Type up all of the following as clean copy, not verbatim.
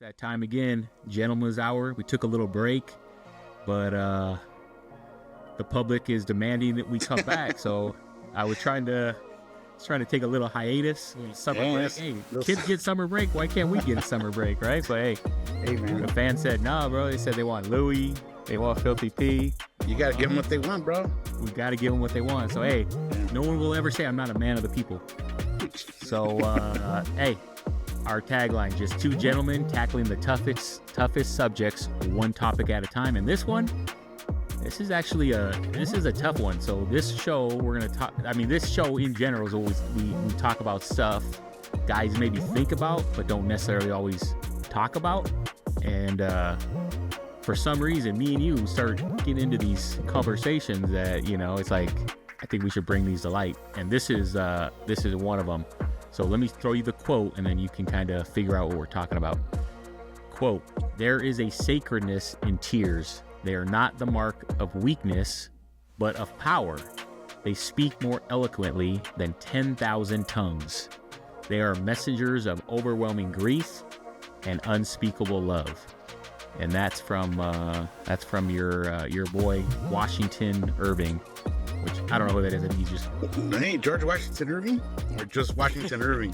That time again, gentleman's hour. We took a little break, but the public is demanding that we come back. So I was trying to take a little hiatus, summer break. Hey, kids get summer break. Why can't we get a summer break, right? So hey man, the fans said nah, bro. They said they want Louis, they want Filthy P. You gotta give them what they want, bro. We gotta give them what they want. So hey, no one will ever say I'm not a man of the people. So hey. Our tagline, just two gentlemen tackling the toughest subjects, one topic at a time. And this is actually a tough one. So this show, we're going to talk, this show in general is always, we talk about stuff guys maybe think about, but don't necessarily always talk about. And for some reason, me and you start getting into these conversations that, it's like, I think we should bring these to light. And this is one of them. So let me throw you the quote, and then you can kind of figure out what we're talking about. Quote, "There is a sacredness in tears. They are not the mark of weakness, but of power. They speak more eloquently than 10,000 tongues. They are messengers of overwhelming grief and unspeakable love." And that's from your boy Washington Irving. Which I don't know who that is. I think he's just... Hey, George Washington Irving? Or just Washington Irving?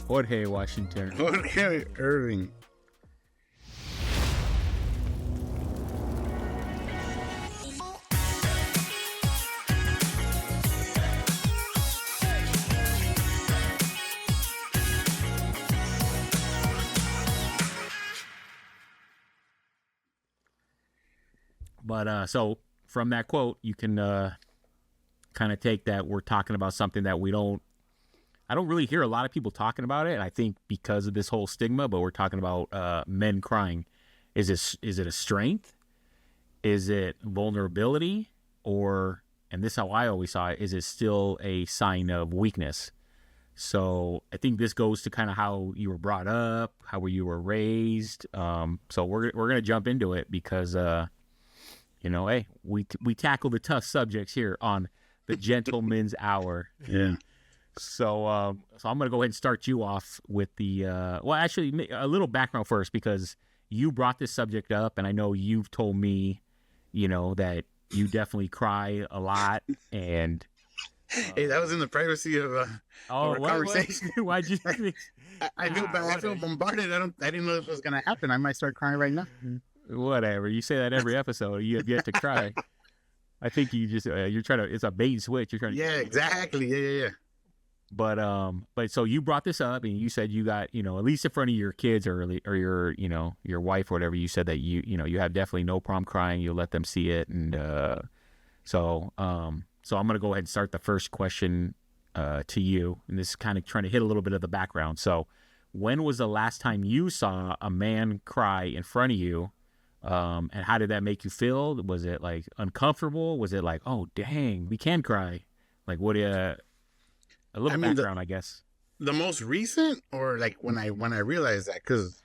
Jorge Washington. Jorge Irving. But, so... From that quote, you can kind of take that we're talking about something that I don't really hear a lot of people talking about it. And I think because of this whole stigma, but we're talking about men crying. Is it a strength? Is it vulnerability? Or, and this is how I always saw it, is it still a sign of weakness? So I think this goes to kind of how you were brought up, how you were raised. So we're going to jump into it because... hey, we tackle the tough subjects here on the Gentleman's Hour. Yeah. So I'm going to go ahead and start you off with the, actually a little background first, because you brought this subject up and I know you've told me, that you definitely cry a lot and. Hey, that was in the privacy of our conversation. Why'd you think? I feel bad. I feel bombarded. I didn't know if it was going to happen. I might start crying right now. Whatever. You say that every episode. You have yet to cry. I think you just you're trying to. It's a bait and switch. You're trying to. Yeah, exactly. Yeah. But so you brought this up and you said you got at least in front of your kids or your your wife or whatever. You said that you have definitely no problem crying. You'll let them see it, and so I'm gonna go ahead and start the first question to you, and this is kind of trying to hit a little bit of the background. So, when was the last time you saw a man cry in front of you? And how did that make you feel? Was it like uncomfortable? Was it like, oh dang, we can cry? Like what? A little background, I guess. The most recent, or like when I realized that, because.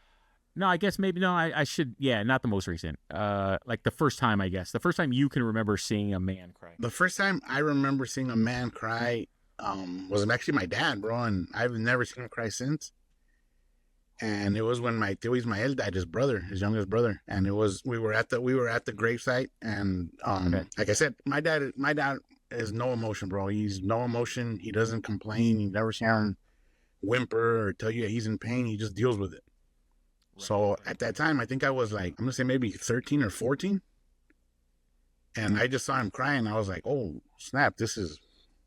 No, I guess maybe no. I should, yeah, not the most recent. Like the first time, I guess. The first time you can remember seeing a man cry. The first time I remember seeing a man cry, was actually my dad, bro, and I've never seen him cry since. And it was when my eldest died, his youngest brother, and we were at the gravesite, and like I said, my dad is no emotion, bro. He's no emotion. He doesn't complain. You never see him whimper or tell you he's in pain. He just deals with it. Right. So at that time, I think I was like, I'm gonna say maybe 13 or 14, and I just saw him crying. I was like, oh snap, this is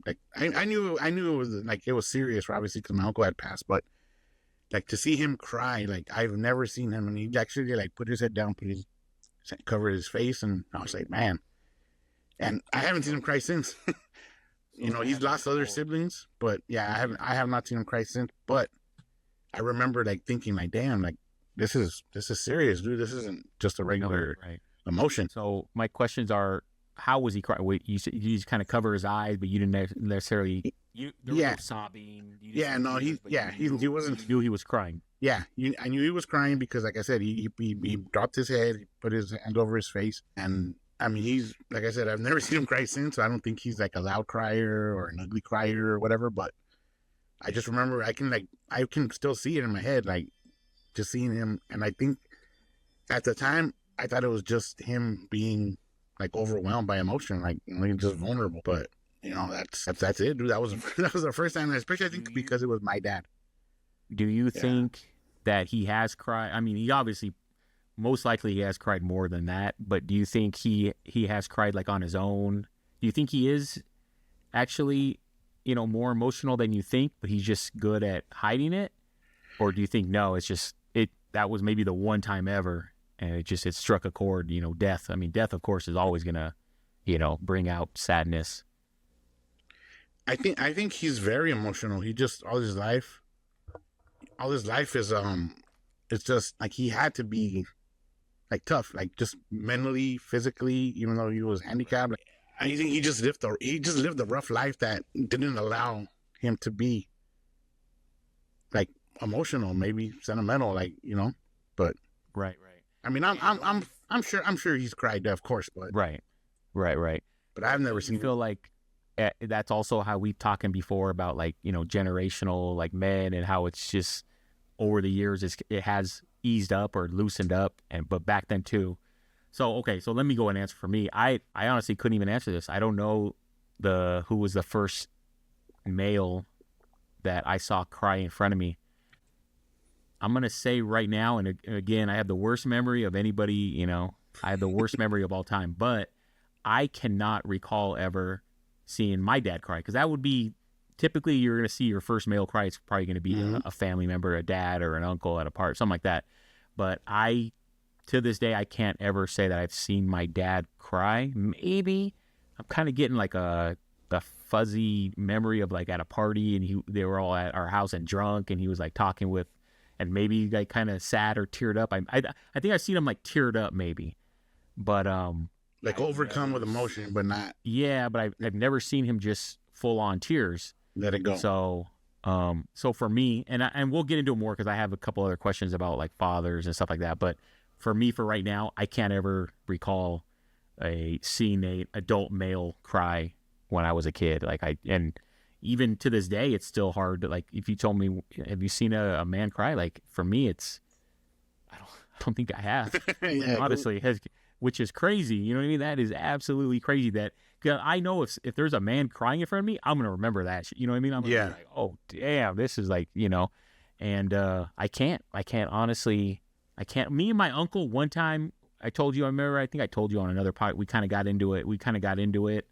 like I knew it was like it was serious, obviously, because my uncle had passed, but. Like to see him cry, like I've never seen him, and he actually like put his head down, cover his face, and I was like, man. And I haven't seen him cry since. He's lost other siblings, but yeah, I have not seen him cry since. But I remember like thinking, like, damn, like this is serious, dude. This isn't just a regular emotion. So my questions are, how was he crying? Wait, you just kind of cover his eyes, but you didn't necessarily. There was no sobbing. He wasn't. You knew he was crying. Yeah, I knew he was crying because, like I said, he dropped his head, he put his hand over his face, and he's, like I said, I've never seen him cry since. So I don't think he's like a loud crier or an ugly crier or whatever. But I just remember I can still see it in my head, like just seeing him. And I think at the time, I thought it was just him being like overwhelmed by emotion, like just vulnerable. But that's it, dude. That was the first time, especially I think because it was my dad. Do you think that he has cried? I mean, he obviously, most likely, he has cried more than that. But do you think he has cried like on his own? Do you think he is actually, more emotional than you think, but he's just good at hiding it? Or do you think no, it's just that was maybe the one time ever, and it struck a chord? Death. I mean, death, of course, is always gonna, bring out sadness. I think he's very emotional. He just all his life is it's just like he had to be like tough, like just mentally, physically, even though he was handicapped. Like, I think he just lived a rough life that didn't allow him to be like emotional, maybe sentimental, like But Right. I mean, I'm sure he's cried, of course, but Right. But I've never You seen. feel like that's also how we've talking before about like generational like men, and how it's just over the years it has eased up or loosened up, but back then too. So okay, so let me go and answer for me. I honestly couldn't even answer this. I don't know who was the first male that I saw cry in front of me. I'm gonna say right now, and again, I have the worst memory of anybody. I have the worst memory of all time, but I cannot recall ever seeing my dad cry, because that would be typically you're going to see your first male cry. It's probably going to be a family member, a dad or an uncle at a party, something like that. But to this day, I can't ever say that I've seen my dad cry. Maybe I'm kind of getting like a fuzzy memory of like at a party, and they were all at our house and drunk, and he was like talking with, and maybe like kind of sad or teared up. I think I've seen him like teared up maybe, but like overcome with emotion, but not. Yeah, but I've never seen him just full on tears. Let it go. So for me, and we'll get into it more because I have a couple other questions about like fathers and stuff like that. But for me, for right now, I can't ever recall seeing an adult male cry when I was a kid. And even to this day, it's still hard to, like, if you told me, have you seen a man cry? Like for me, I don't think I have. Yeah, honestly, which is crazy. You know what I mean? That is absolutely crazy. Cause I know if there's a man crying in front of me, I'm gonna remember that. You know what I mean? I'm gonna be like, oh damn, this is like, and I can't honestly. I can't. Me and my uncle one time, I told you. I remember. I think I told you on another part. We kind of got into it.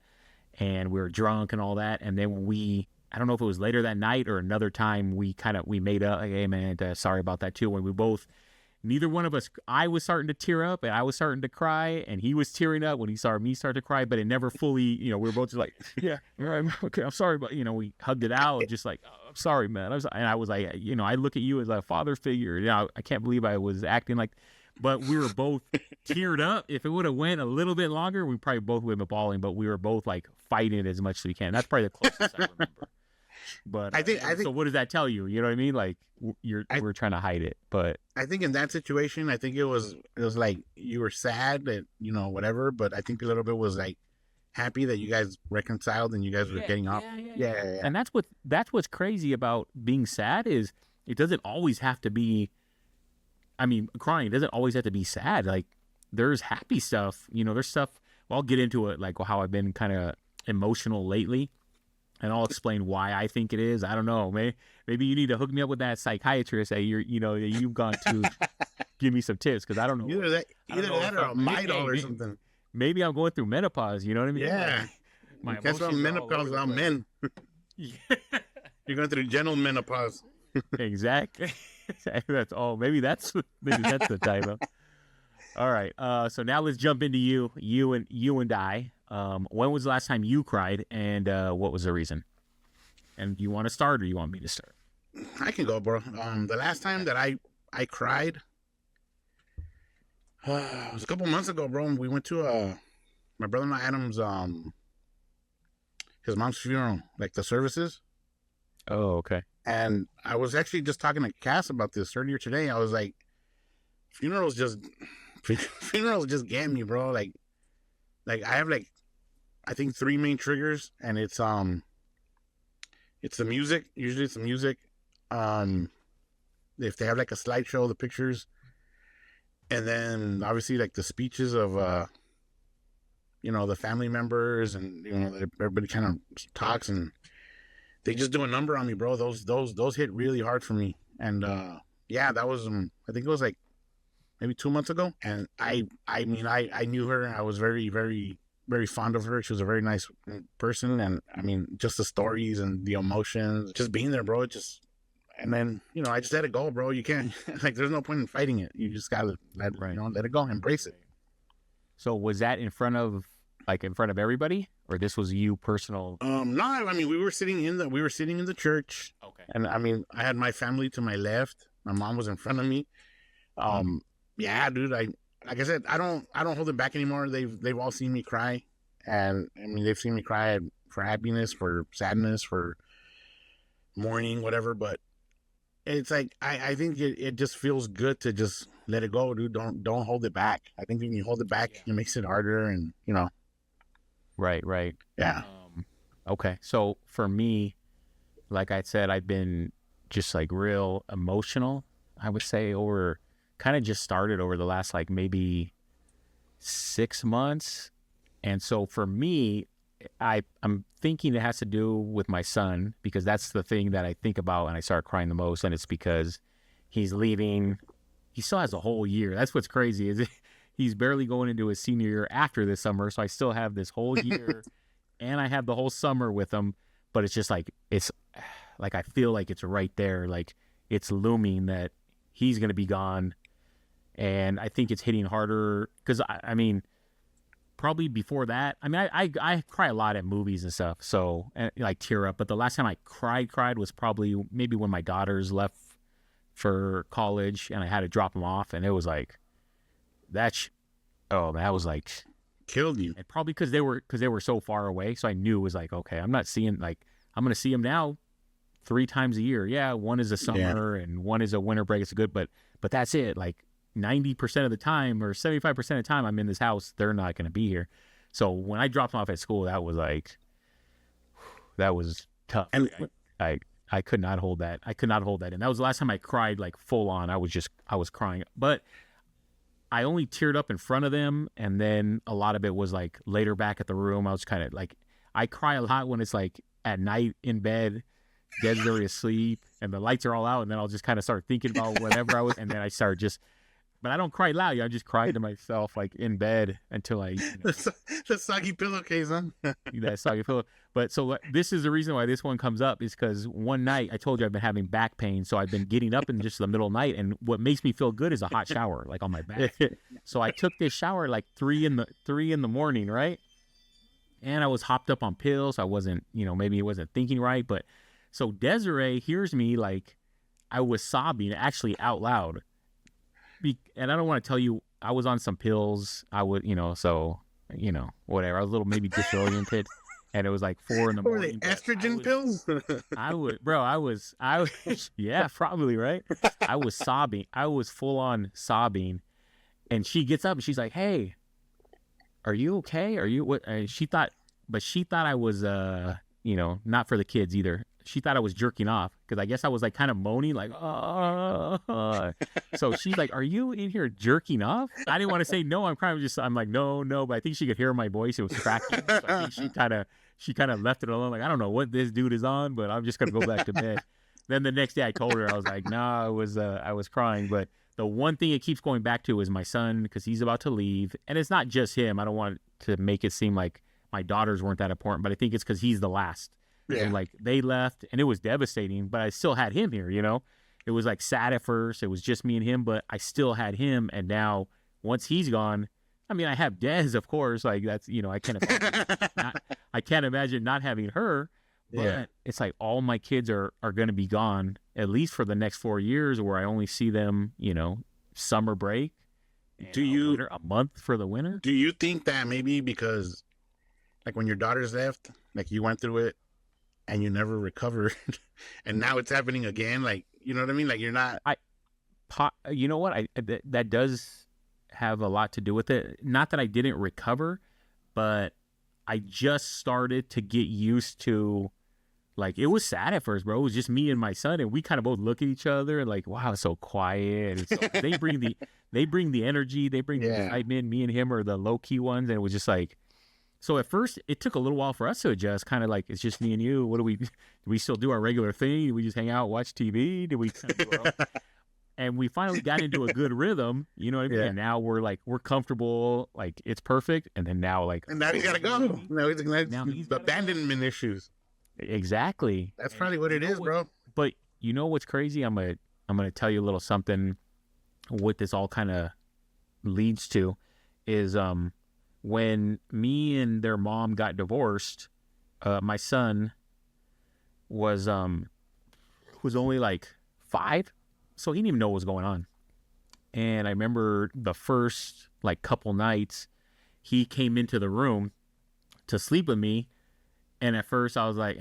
And we were drunk and all that. And then when I don't know if it was later that night or another time, we made up. Like, hey man, sorry about that too. When we both. Neither one of us, I was starting to tear up and I was starting to cry, and he was tearing up when he saw me start to cry, but it never fully, we were both just like, yeah, all right, okay, I'm sorry, but, we hugged it out, just like, oh, I'm sorry, man. I was like, I look at you as a father figure. I can't believe I was acting like, but we were both teared up. If it would have went a little bit longer, we probably both would have been bawling, but we were both like fighting as much as we can. That's probably the closest I remember. But I think so. What does that tell you? You know what I mean? Like we're trying to hide it, but I think in that situation, I think it was like you were sad that whatever, but I think a little bit was like happy that you guys reconciled and you guys were getting off. Yeah. And that's what's crazy about being sad is it doesn't always have to be. I mean, crying doesn't always have to be sad. Like there's happy stuff. There's stuff. Well, I'll get into it, like how I've been kind of emotional lately. And I'll explain why I think it is. I don't know. Maybe you need to hook me up with that psychiatrist that you've gone to give me some tips, because I don't know. Either that or a Midol or something. Maybe I'm going through menopause. You know what I mean? Yeah. That's what menopause are men. You're going through gentle menopause. Exactly. That's all. Maybe that's the title. All right. So now let's jump into you and I. When was the last time you cried, and what was the reason? And you want to start, or you want me to start? I can go, bro. The last time that I cried it was a couple months ago, bro. We went to my brother-in-law Adam's his mom's funeral, like the services. Oh, okay. And I was actually just talking to Cass about this earlier today. I was like, funerals just get me, bro. Like I have I think 3 main triggers, and it's the music. Usually it's the music. if they have like a slideshow of the pictures, and then obviously like the speeches of the family members, and everybody kind of talks, and they just do a number on me, bro. Those hit really hard for me. And yeah, that was I think it was like maybe 2 months ago. And I mean, I knew her. I was very, very, very fond of her. She was a very nice person. And I mean, just the stories and the emotions, just being there, bro. And then, I just let it go, bro. You can't, like, there's no point in fighting it. You just gotta let it go, embrace it. So was that in front of everybody, or this was you personal? No, I mean, we were sitting in the church. Okay. And I mean, I had my family to my left. My mom was in front of me. Yeah, dude, like I said, I don't hold it back anymore. They've all seen me cry. And I mean, they've seen me cry for happiness, for sadness, for mourning, whatever. But it's like, I think it just feels good to just let it go, dude. Don't hold it back. I think when you hold it back, it makes it harder, and Right. Yeah. Okay. So for me, like I said, I've been just like real emotional, I would say, kind of just started over the last like maybe 6 months. And so for me, I'm thinking it has to do with my son, because that's the thing that I think about and I start crying the most. And it's because he's leaving. He still has a whole year. That's what's crazy, is he's barely going into his senior year after this summer. So I still have this whole year and I have the whole summer with him. But it's just like, I feel like it's right there. Like it's looming that he's going to be gone. And I think it's hitting harder because I mean, probably before that, I mean, I cry a lot at movies and stuff. So, and like tear up. But the last time I cried was probably maybe when my daughters left for college and I had to drop them off. And it was like, that was like, killed you. And probably because they were so far away. So I knew it was like, okay, I'm not seeing, like, I'm going to see them now 3 times a year. Yeah. One is a summer and one is a winter break. It's good. But that's it. Like 90% of the time or 75% of the time I'm in this house, they're not going to be here. So when I dropped them off at school, that was like, that was tough. And I could not hold that. I could not hold that in. That was the last time I cried like full on. I was crying, but I only teared up in front of them. And then a lot of it was like later back at the room. I was kind of like, I cry a lot when it's like at night in bed, Desiree asleep and the lights are all out. And then I'll just kind of start thinking about whatever I was. And then I start but I don't cry loud. I just cry to myself like in bed until I, the soggy pillowcase, huh? That soggy pillow. But so this is the reason why this one comes up, is because one night I told you I've been having back pain. So I've been getting up in just the middle of the night. And what makes me feel good is a hot shower, like on my back. So I took this shower like 3 in the morning. Right. And I was hopped up on pills. I wasn't, maybe I wasn't thinking right. But so Desiree hears me, like I was sobbing actually out loud. And I don't want to tell you, I was on some pills. I would, whatever. I was a little maybe disoriented. And it was like 4 in the morning. Were they estrogen pills? I was, yeah, probably, right? I was sobbing. I was full on sobbing. And she gets up and she's like, "Hey, are you okay? Are you what?" She thought I was, not for the kids either. She thought I was jerking off because I guess I was like kind of moaning, like, So she's like, "Are you in here jerking off?" I didn't want to say no. I'm like, no. But I think she could hear my voice. It was cracking. So I think she kind of left it alone. Like, I don't know what this dude is on, but I'm just going to go back to bed. Then the next day I told her, I was like, "No, I was crying." But the one thing it keeps going back to is my son, because he's about to leave. And it's not just him. I don't want to make it seem like my daughters weren't that important, but I think it's because he's the last. Yeah. And like they left and it was devastating, but I still had him here, It was like sad at first. It was just me and him, but I still had him. And now once he's gone, I mean, I have Des, of course. Like that's, I can't imagine not having her. But it's like all my kids are going to be gone, at least for the next 4 years, where I only see them, summer break. A month for the winter? Do you think that maybe because like when your daughters left, like you went through it and you never recovered and now it's happening again? Like, you know what I mean? Like you're not... You know what? That does have a lot to do with it. Not that I didn't recover, but I just started to get used to Like, it was sad at first, bro. It was just me and my son, and we kind of both look at each other and like, wow, it's so quiet. And so they bring the energy, they bring the excitement. Me and him are the low key ones, and it was just like, so at first it took a little while for us to adjust. Kind of like, it's just me and you. What do we still do our regular thing? Do we just hang out, watch TV? Do we kind of do our own? And we finally got into a good rhythm, you know what I mean? Yeah. And now we're comfortable, like it's perfect. And then now, like, and now he's gotta go. Now he's abandonment issues. Exactly. That's probably what it is, bro. But you know what's crazy? I'm gonna tell you a little something. What this all kind of leads to is when me and their mom got divorced, my son was only like 5. So he didn't even know what was going on. And I remember the first like couple nights, he came into the room to sleep with me. And at first I was like,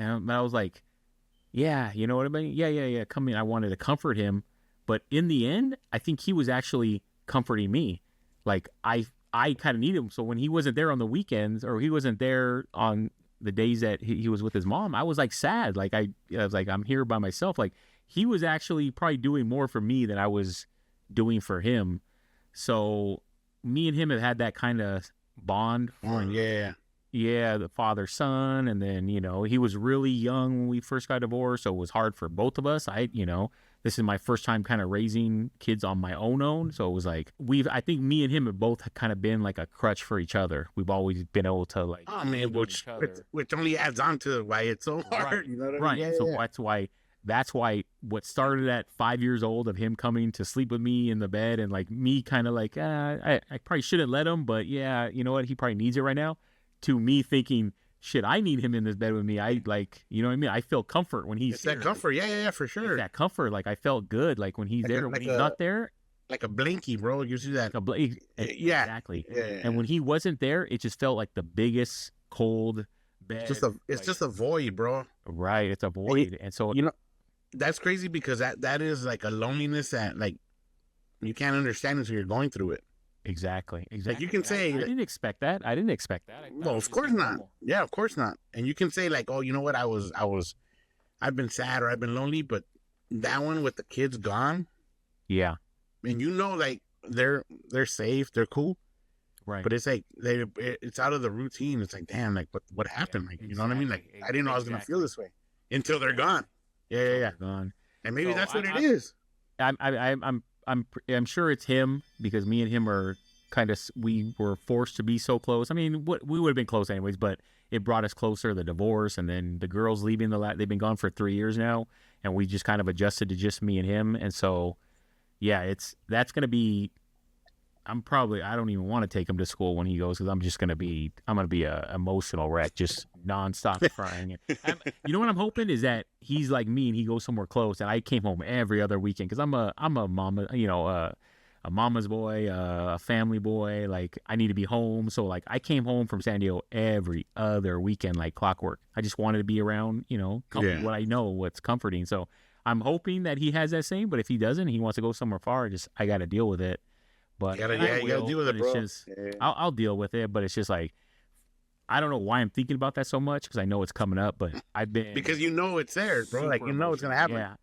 yeah, you know what I mean? Yeah. Come in. I wanted to comfort him. But in the end, I think he was actually comforting me. Like I kind of needed him. So when he wasn't there on the weekends, or he wasn't there on the days that he was with his mom, I was like sad. Like I was like, I'm here by myself. Like, he was actually probably doing more for me than I was doing for him. So me and him have had that kind of bond. Yeah, the father-son. And then, you know, he was really young when we first got divorced, so it was hard for both of us. This is my first time kind of raising kids on my own. So it was like, I think me and him have both kind of been like a crutch for each other. We've always been able to like, which only adds on to why it's so hard. Right. You know what I right. mean? So that's why what started at 5 years old of him coming to sleep with me in the bed, and like me kind of like, I probably shouldn't let him, but yeah, you know what? He probably needs it right now. To me thinking, shit, I need him in this bed with me. I like, you know what I mean? I feel comfort when he's there. That comfort. Yeah, for sure. It's that comfort. Like I felt good. Like when he's like there, when he's not there. Like a blankie, bro. You see that? Yeah. Exactly. Yeah. And when he wasn't there, it just felt like the biggest cold bed. It's just a void, bro. Right. It's a void. And so, you know, that's crazy because that is like a loneliness that like you can't understand until you're going through it. Exactly. Like you can say, I didn't expect that. Well, of course not. Yeah, of course not. And you can say like, oh, you know what? I've been sad or I've been lonely, but that one with the kids gone. Yeah. And you know, like they're safe, they're cool. Right. But it's like it's out of the routine. It's like, damn, like what happened? Like, you know what I mean? Like I didn't know I was gonna feel this way until they're gone. Yeah. Gone. And maybe that's what it is. I'm sure it's him, because me and him are we were forced to be so close. I mean, we would have been close anyways, but it brought us closer. The divorce, and then the girls leaving they've been gone for 3 years now, and we just kind of adjusted to just me and him. And so, yeah, that's gonna be. I don't even want to take him to school when he goes, because I'm gonna be a emotional wreck, just nonstop crying. You know what I'm hoping is that he's like me and he goes somewhere close, and I came home every other weekend, because I'm a mama, you know, a mama's boy, a family boy. Like I need to be home, so like I came home from San Diego every other weekend like clockwork. I just wanted to be around, you know, what I know, what's comforting. So I'm hoping that he has that same. But if he doesn't, he wants to go somewhere far. I got to deal with it. But you gotta deal with it, bro. I'll deal with it, but it's just like, I don't know why I'm thinking about that so much, because I know it's coming up, but I've been because you know it's there, bro. Like you know it's gonna happen. Yeah,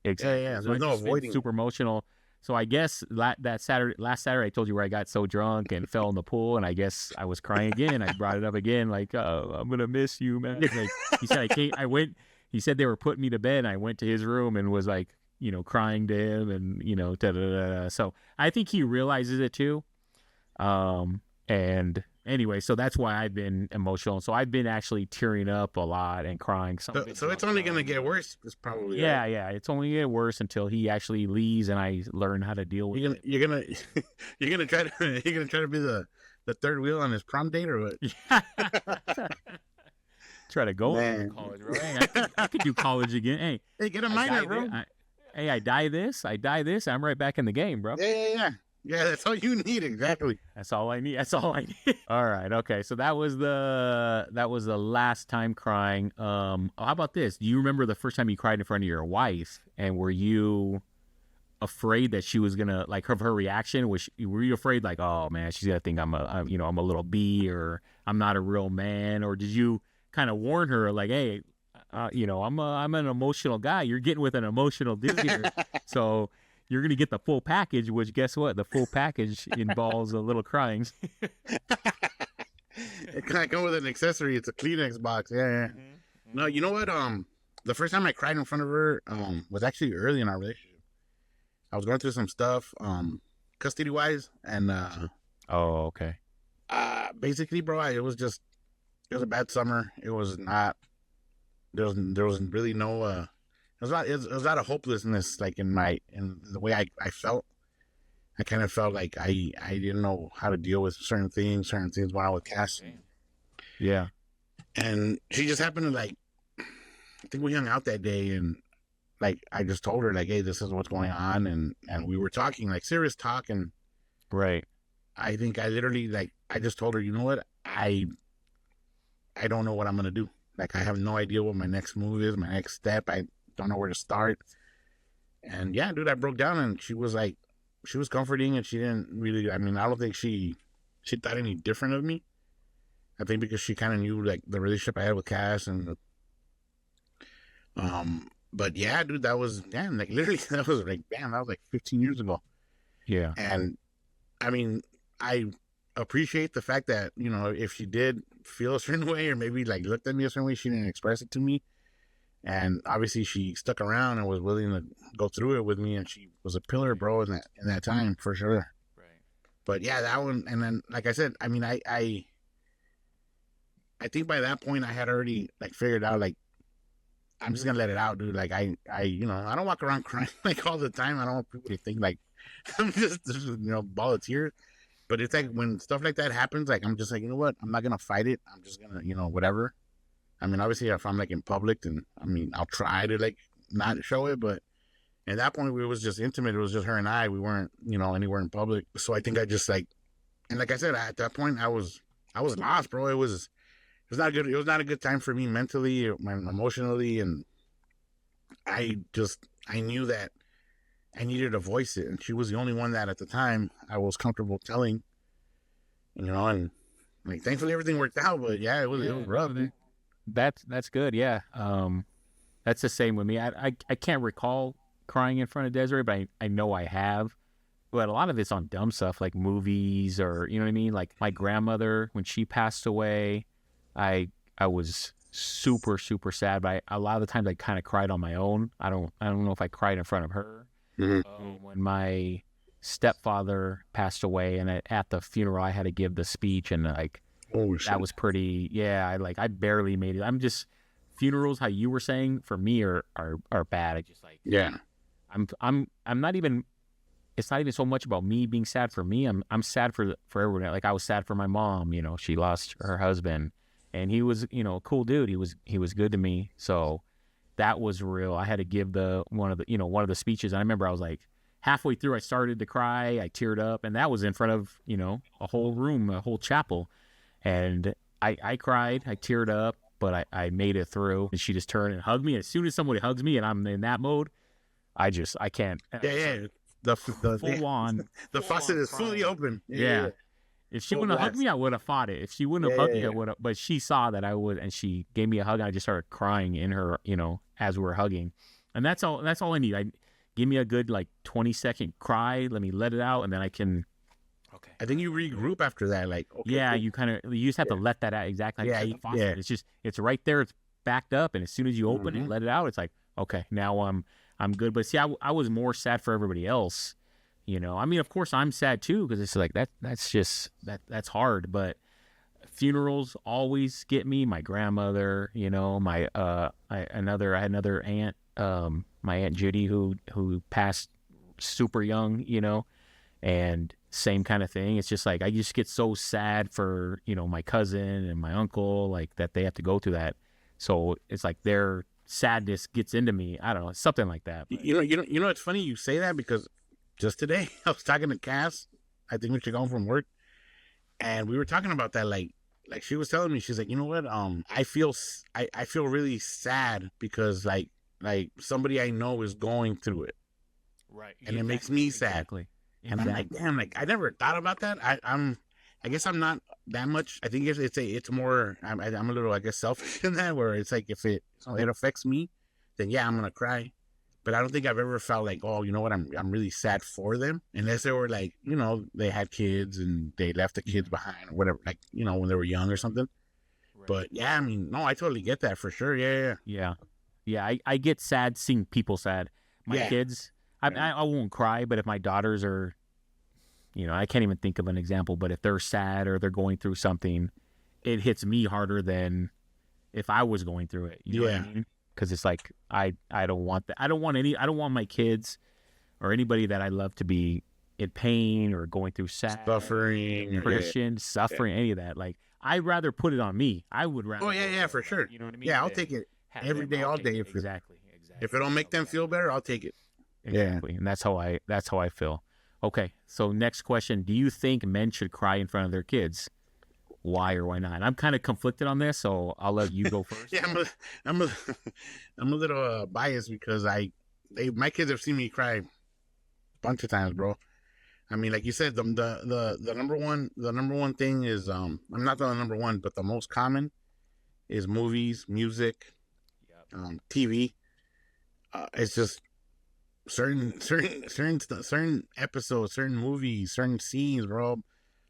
exactly. Yeah. There's no avoiding. Super emotional. So I guess last Saturday, I told you where I got so drunk and fell in the pool, and I guess I was crying again. I brought it up again, like, oh, I'm gonna miss you, man. Like, he said I can't. He said they were putting me to bed, and I went to his room and was like, you know, crying to him, and you know, so I think he realizes it too. And anyway, so that's why I've been emotional. So I've been actually tearing up a lot and crying. So it's only gonna get worse. It's probably yeah. It's only gonna get worse until he actually leaves and I learn how to deal with it. You're gonna try to be the third wheel on his prom date, or what? Try to go to college, bro. Hey, I could do college again. Hey, get a minor, bro. I die this, I'm right back in the game, bro. Yeah. That's all you need, exactly. That's all I need. All right, okay. So that was the last time crying. How about this? Do you remember the first time you cried in front of your wife, and were you afraid that she was gonna like her reaction? Were you afraid like, oh man, she's gonna think I'm a little B, or I'm not a real man, or did you kind of warn her like, hey, I'm an emotional guy. You're getting with an emotional dude here, so you're gonna get the full package. Which guess what? The full package involves a little crying. It kind of come with an accessory. It's a Kleenex box. Yeah, yeah. No, you know what? The first time I cried in front of her, was actually early in our relationship. I was going through some stuff, custody wise, and Oh, okay. basically, bro, it was a bad summer. It was not. There was really no. It was not a hopelessness like in the way I felt. I kind of felt like I didn't know how to deal with certain things when I was Cass. Yeah. And she just happened to like, I think we hung out that day, and like I just told her like, hey, this is what's going on, and we were talking like serious talk, and Right. I think I literally like I just told her, you know what, I don't know what I'm gonna do. Like I have no idea what my next move is, my next step. I don't know where to start. And yeah, dude, I broke down, and she was like, she was comforting, and she didn't really. I mean, I don't think she thought any different of me. I think because she kind of knew like the relationship I had with Cass, and but yeah, dude, that was damn, like literally that was like 15 years ago. Yeah. And I mean, I appreciate the fact that, you know, if she did feel a certain way or maybe like looked at me a certain way, she didn't express it to me. And obviously she stuck around and was willing to go through it with me, and she was a pillar, bro, in that time for sure. Right. But yeah, that one, and then like I said, I mean, I think by that point I had already like figured out like I'm just gonna let it out, dude. Like I you know, I don't walk around crying like all the time. I don't want people to think like I'm just you know, ball of tears. But it's like when stuff like that happens, like I'm just like, you know what, I'm not gonna fight it. I'm just gonna, you know, whatever. I mean, obviously, if I'm like in public, then I mean, I'll try to like not show it. But at that point, it was just intimate. It was just her and I. We weren't, you know, anywhere in public. So I think I just like, and like I said, at that point, I was lost, bro. It was not good. It was not a good time for me mentally, emotionally, and I knew that I needed to voice it, and she was the only one that at the time I was comfortable telling, you know, and like thankfully everything worked out. But yeah, it was rough. That's good. Yeah. That's the same with me. I can't recall crying in front of Desiree, but I know I have. But a lot of it's on dumb stuff like movies, or you know what I mean. Like my grandmother, when she passed away, I was super sad. But a lot of the times I kind of cried on my own. I don't know if I cried in front of her. Mm-hmm. When my stepfather passed away, and at the funeral I had to give the speech, and like. Oh, shit. That was pretty. Yeah, I barely made it. I'm just funerals. How you were saying for me are bad. I just like yeah. I'm not even. It's not even so much about me being sad for me. I'm sad for everyone. Like I was sad for my mom. You know, she lost her husband, and he was, you know, a cool dude. He was good to me. So that was real. I had to give one of the speeches. And I remember I was like halfway through, I started to cry. I teared up, and that was in front of, you know, a whole room, a whole chapel. And I cried, I teared up, but I made it through. And she just turned and hugged me. As soon as somebody hugs me and I'm in that mode, I can't. Yeah. The full on. The faucet is fully open. Yeah. If she wouldn't have hugged me, I would have fought it. If she wouldn't have hugged me, I would have. But she saw that I would, and she gave me a hug, and I just started crying in her, you know, as we were hugging. And that's all I need. Give me a good like 20-second cry. Let me let it out, and then I can. Okay. I think you regroup after that. Like, okay, yeah, you just have to let that out. Exactly. Yeah. It's right there. It's backed up, and as soon as you open it, let it out. It's like, okay, now I'm good. But see, I was more sad for everybody else. You know, I mean, of course I'm sad too, because it's like that's hard. But funerals always get me. My grandmother, you know, I had another aunt, my Aunt Judy, who passed super young, you know, and same kind of thing. It's just like I just get so sad for, you know, my cousin and my uncle, like that they have to go through that. So it's like their sadness gets into me. I don't know, something like that. But. You know, it's funny you say that, because just today I was talking to Cass. I think we should go home from work, and we were talking about that. Like she was telling me, she's like, you know what? I feel really sad because like somebody I know is going through it, right? And it makes me sad. Exactly. And I'm like, damn, like I never thought about that. I'm I guess I'm not that much. I think it's more. I'm a little, I guess, selfish in that, where it's like if it affects me, then yeah, I'm gonna cry. But I don't think I've ever felt like, oh, you know what, I'm really sad for them, unless they were like, they had kids and they left the kids behind or whatever, like, when they were young or something. Right. But yeah, I mean, no, I totally get that for sure. Yeah. I get sad seeing people sad. My kids, I won't cry, but if my daughters are, I can't even think of an example, but if they're sad or they're going through something, it hits me harder than if I was going through it. You know what I mean? Because it's like I don't want that. I don't want my kids or anybody that I love to be in pain or going through suffering, depression, suffering, any of that. Like, I'd rather put it on me. I would rather. Oh yeah, for sure. You know what I mean? Yeah, I'll take it every day, all day. Exactly. If it don't make them feel better, I'll take it. Exactly, and that's how I feel. Okay, so next question: do you think men should cry in front of their kids? Why or why not? I'm kind of conflicted on this, so I'll let you go first. Yeah, I'm a little biased because my kids have seen me cry a bunch of times, bro. I mean, like you said, the number one thing is I'm not the number one, but the most common is movies, music, TV. It's just certain episodes, certain movies, certain scenes, bro.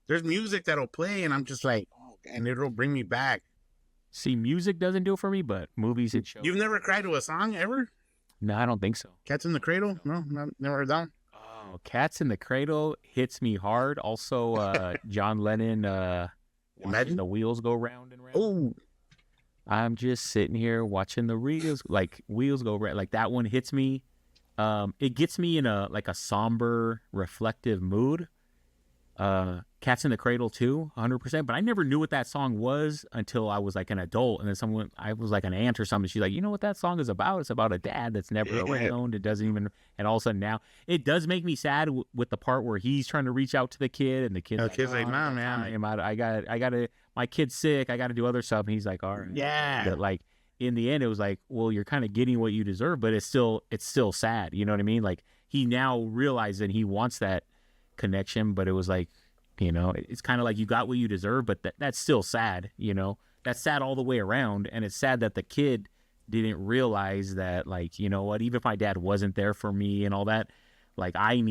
There's music that'll play, and I'm just like, oh, and it'll bring me back. See, music doesn't do it for me, but movies and shows. You've never cried to a song ever? No, I don't think so. Cats in the Cradle? No, never heard that. Oh, Cats in the Cradle hits me hard. Also, John Lennon, Imagine the wheels go round and round. Oh, I'm just sitting here watching the wheels go round. Like, that one hits me. It gets me in a somber, reflective mood. Cats in the Cradle too, 100%. But I never knew what that song was until I was like an adult, and then I was like an aunt or something. She's like, you know what that song is about? It's about a dad that's never around. It doesn't even, and all of a sudden now it does make me sad with the part where he's trying to reach out to the kid, and the kid's like, "Mom, man, I gotta, my kid's sick. I gotta do other stuff." And he's like, "All right." Yeah. But like in the end, it was like, well, you're kind of getting what you deserve, but it's still sad. You know what I mean? Like, he now realized that he wants that connection, but it was like, it's kind of like you got what you deserve, but that's still sad. That's sad all the way around, and it's sad that the kid didn't realize that, like, you know what, even if my dad wasn't there for me and all that, like, I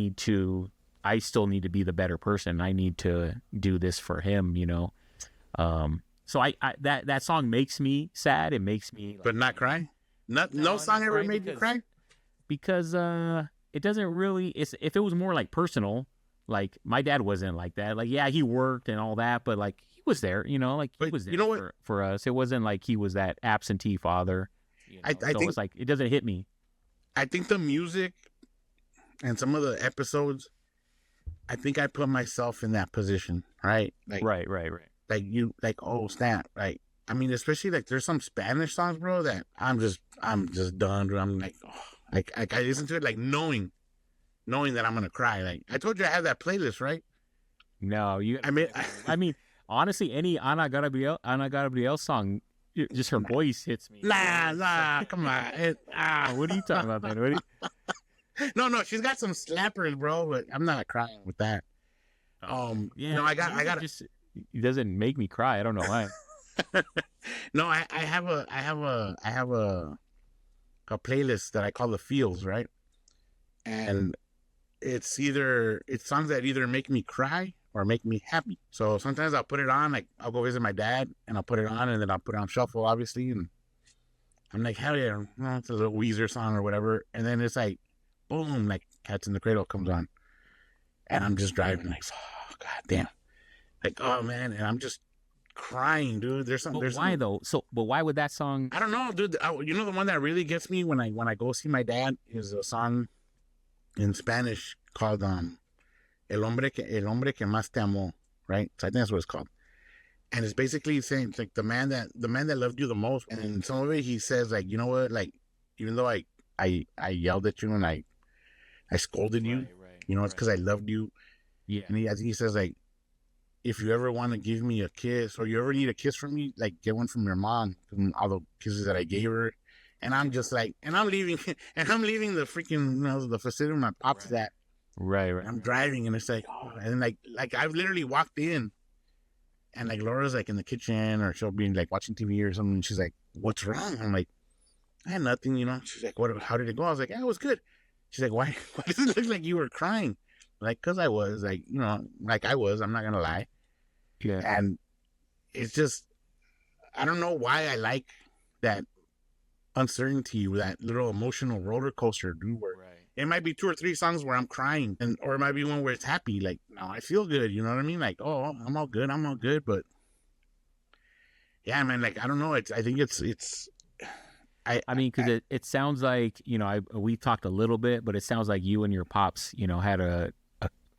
still need to be the better person. I need to do this for him. So that song makes me sad. It makes me, like, but not cry. No song ever made you cry, because it doesn't really. If it was more like personal. Like, my dad wasn't like that. Like, yeah, he worked and all that, but like, he was there, like, he was there for us. It wasn't like he was that absentee father. I so think it's like, it doesn't hit me. I think the music and some of the episodes, I think I put myself in that position, right? Like, right. Like, oh, snap. Like, I mean, especially like there's some Spanish songs, bro, that I'm just done. Dude. I'm like, oh, like I listen to it like knowing that I'm gonna cry. Like, I told you I have that playlist, right? No, I mean, honestly, any Ana Gabriel song, just her voice hits me. Nah, come on. What are you talking about, man? No, she's got some slappers, bro, but I'm not crying with that. Yeah, no, I got just, it doesn't make me cry. I don't know why. No, I have a playlist that I call the feels, right? And it's songs that either make me cry or make me happy. So sometimes I'll put it on, like, I'll go visit my dad and I'll put it on, and then I'll put it on shuffle, obviously, and I'm like, hell yeah, it's a little Weezer song or whatever, and then it's like, boom, like Cats in the Cradle comes on, and I'm just driving like, oh, god damn, like, oh man, and I'm just crying, dude. Why though? But why would that song? I don't know, dude. The one that really gets me when I go see my dad is a song in Spanish called El hombre que más te amó, right? So I think that's what it's called. And it's basically saying, like, the man that loved you the most. And in some of it he says, like, you know what, like, even though I yelled at you and I scolded you, it's because I loved you. Yeah. And I think he says, like, if you ever want to give me a kiss, or you ever need a kiss from me, like, get one from your mom, from all the kisses that I gave her. And I'm just like, and I'm leaving the freaking, the facility my pop's at. Right. I'm driving, and it's like, oh, and like I've literally walked in And like Laura's like in the kitchen, or she'll be like watching TV or something. And she's like, "What's wrong?" I'm like, "I had nothing, you know." She's like, "What? How did it go?" I was like, "Yeah, it was good." She's like, "Why? Why does it look like you were crying?" Like, cause I was like, you know, like I was. I'm not gonna lie. Yeah. And it's just, I don't know why I like that uncertainty, that little emotional roller coaster, dude. Where it might be 2 or 3 songs where I'm crying, and or it might be one where it's happy. Like, no, I feel good. You know what I mean? Like, oh, I'm all good. I'm all good. But yeah, man, like I don't know. I think it's. I mean, because it sounds like, you know, we talked a little bit, but it sounds like you and your pops, you know, had a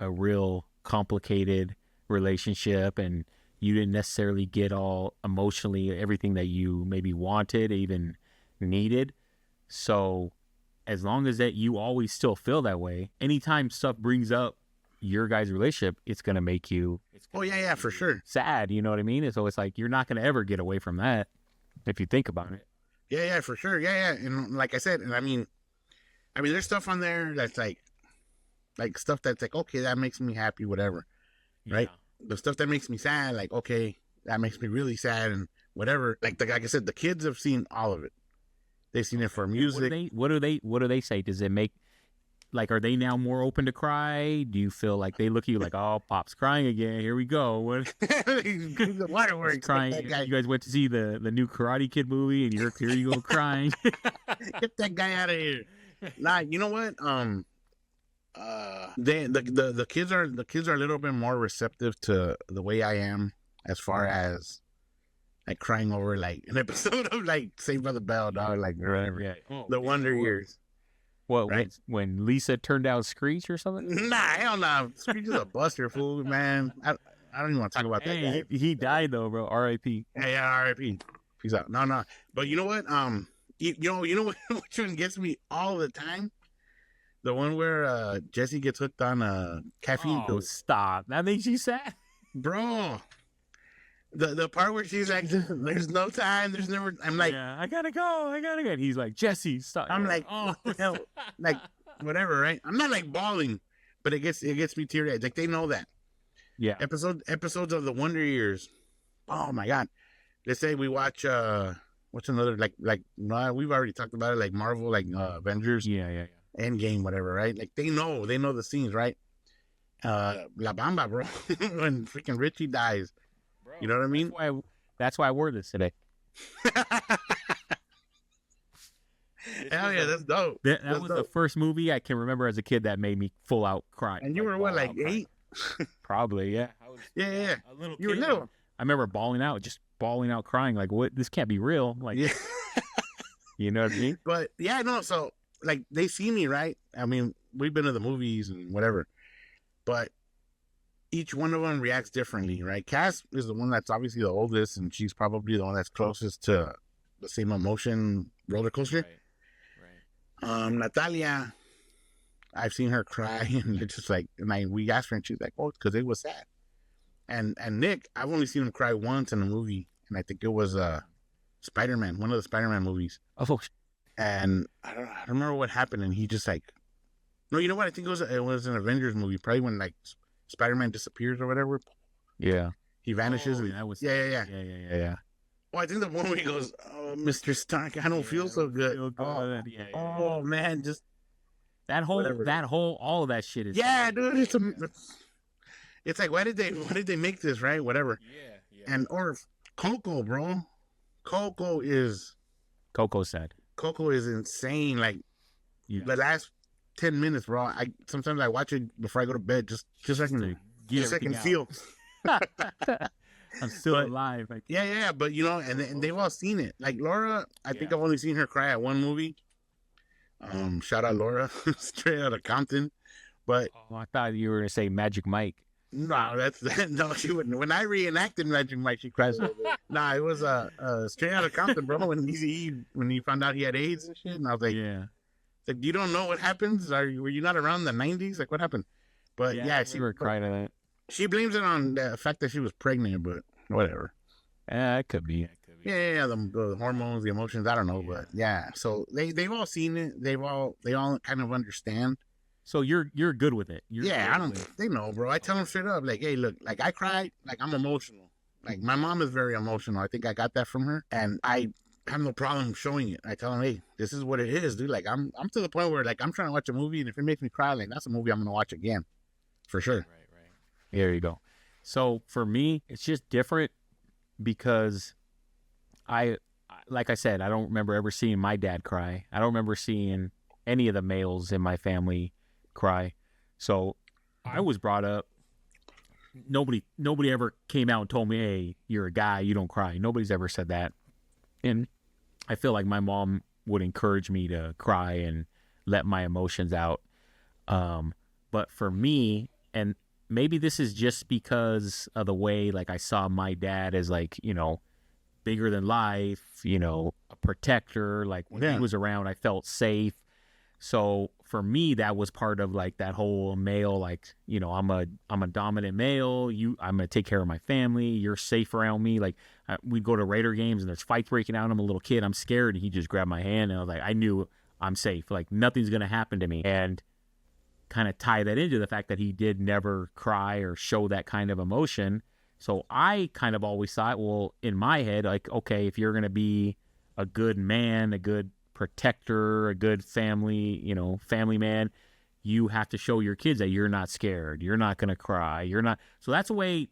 real complicated relationship, and you didn't necessarily get all emotionally everything that you maybe wanted, even needed. So as long as that you always still feel that way, anytime stuff brings up your guys' relationship, it's going to make you Oh yeah, for sure. sad. You know what I mean? And so it's like, you're not going to ever get away from that if you think about it. Yeah, for sure. Yeah. And like I said, and I mean, there's stuff on there that's like stuff that's like, okay, that makes me happy, whatever. Right? The stuff that makes me sad, like, okay, that makes me really sad and whatever. Like I said, the kids have seen all of it. They've seen it for music. What do they say? Does it make, like, are they now more open to cry? Do you feel like they look at you like, oh, Pop's crying again. Here we go. What? The waterworks. Crying. You guys went to see the new Karate Kid movie, and here you go crying. Get that guy out of here. Nah, you know what? The kids are a little bit more receptive to the way I am, as far as like crying over like an episode of like Saved by the Bell, dog, like whatever. Yeah. The Wonder Years. What, right? When Lisa turned down Screech or something? Nah, hell no. Screech is a buster, fool, man. I don't even want to talk about that guy. He died though, bro. R.I.P. Yeah, R.I.P. Peace out. No. But you know what? You know what? Which one gets me all the time? The one where Jesse gets hooked on caffeine. Oh, stop! That makes you sad, bro. The part where she's like, "There's no time. There's never." I'm like, "Yeah, I gotta go. And he's like, "Jesse, stop." I'm like, "Oh, hell," like whatever, right? I'm not like bawling, but it gets me teary-eyed. Like they know that. Yeah. Episodes of the Wonder Years. Oh my God. Let's say we watch what's another like we've already talked about it, like Marvel, like Avengers. Yeah. Endgame, whatever, right? Like they know the scenes, right? La Bamba, bro. When freaking Richie dies. Bro, you know what I mean? That's why I wore this today. Hell yeah, that's dope. That was dope. The first movie I can remember as a kid that made me full out cry. And you were what, like 8? Probably, yeah. Yeah. A little kid. You were little. I remember bawling out, crying, like, what? This can't be real. Like, yeah. You know what I mean? But yeah, no, so like they see me, right? I mean, we've been to the movies and whatever, but each one of them reacts differently, right? Cass is the one that's obviously the oldest, and she's probably the one that's closest to the same emotion roller coaster. Right. Natalia, I've seen her cry, and it's just like, and we asked her, and she's like, "Oh, because it was sad." And Nick, I've only seen him cry once in a movie, and I think it was Spider-Man, one of the Spider-Man movies. Oh. And I don't remember what happened, and he just like, no, you know what? I think it was an Avengers movie, probably when like Spider-Man disappears or whatever. Yeah, he vanishes. And that was yeah. Well, I think the one where he goes, "Oh, Mr. Stark, I don't feel so good." Oh man, just that whole all of that shit is. Yeah, dude, it's like, why did they make this, right? Whatever. Yeah. And or Coco, bro. Coco's sad. Coco is insane. Like the last 10 minutes, bro. Sometimes I watch it before I go to bed, just so I can feel. I'm still alive. Yeah. But you know, and they've all seen it. Like Laura, I think I've only seen her cry at one movie. Shout out Laura, straight out of Compton. But I thought you were gonna say Magic Mike. No, no, she wouldn't. When I reenacted Magic Mike, she cries a little bit. Nah, it was straight out of Compton, bro. When he found out he had AIDS and shit, and I was like, yeah. It's like, you don't know what happens? Were you not around the 90s? Like, what happened? But she were crying at that. She blames it on the fact that she was pregnant, but whatever. Yeah, it could be. Yeah, the hormones, the emotions, I don't know, but yeah. So they've all seen it. They all kind of understand. So you're good with it. They know, bro. I tell them straight up, like, hey, look, like I cried, like I'm emotional. Like my mom is very emotional. I think I got that from her, and I have no problem showing it. I tell them, hey, this is what it is, dude. Like I'm to the point where like I'm trying to watch a movie, and if it makes me cry, like that's a movie I'm gonna watch again, for sure. Right. There you go. So for me, it's just different because like I said, I don't remember ever seeing my dad cry. I don't remember seeing any of the males in my family cry. So I was brought up. Nobody ever came out and told me, "Hey, you're a guy, you don't cry." Nobody's ever said that. And I feel like my mom would encourage me to cry and let my emotions out. But for me, and maybe this is just because of the way like I saw my dad as like, bigger than life, a protector. Like when he was around, I felt safe. So for me, that was part of like that whole male, like, I'm a dominant male. I'm going to take care of my family. You're safe around me. Like we'd go to Raider games and there's fights breaking out. I'm a little kid. I'm scared. And he just grabbed my hand and I was like, I knew I'm safe. Like nothing's going to happen to me. And kind of tie that into the fact that he did never cry or show that kind of emotion. So I kind of always thought, well, in my head, like, okay, if you're going to be a good man, a good protector, a good family, family man, you have to show your kids that you're not scared. You're not going to cry. You're not. So that's the way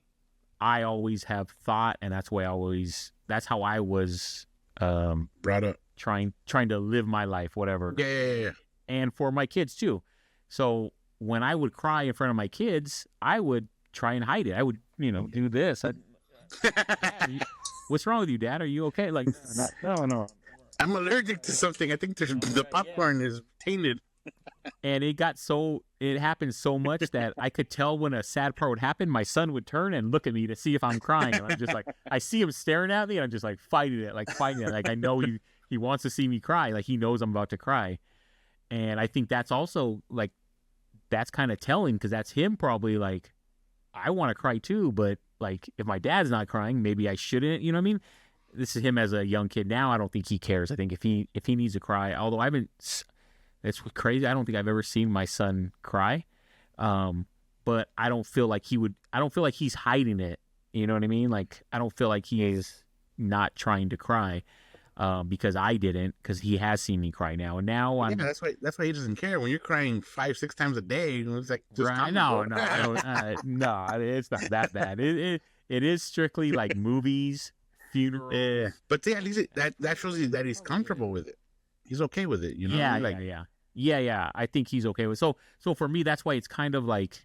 I always have thought. And that's how I was brought up, trying to live my life, whatever. Yeah. And for my kids too. So when I would cry in front of my kids, I would try and hide it. I would, do this. What's wrong with you, Dad? Are you okay? Like, no. I'm allergic to something. I think the popcorn is tainted. And it happened so much that I could tell when a sad part would happen, my son would turn and look at me to see if I'm crying. And I'm just like, I see him staring at me and I'm just like fighting it. Like I know he wants to see me cry. Like he knows I'm about to cry. And I think that's also like, that's kind of telling because that's him probably like, I want to cry too, but like if my dad's not crying, maybe I shouldn't, you know what I mean? This is him as a young kid now. I don't think he cares. I think if he needs to cry, although it's crazy. I don't think I've ever seen my son cry. But I don't feel like he's hiding it. You know what I mean? Like, I don't feel like he is not trying to cry. Because I didn't, because he has seen me cry now. And now I'm... Yeah, that's why he doesn't care. When you're crying 5-6 times a day, it's like... Right, no, it's not that bad. It is strictly like movies, funerals. Yeah, but see, at least that shows you that he's comfortable with it. He's okay with it, Yeah. I think he's okay with it. So for me, that's why it's kind of like...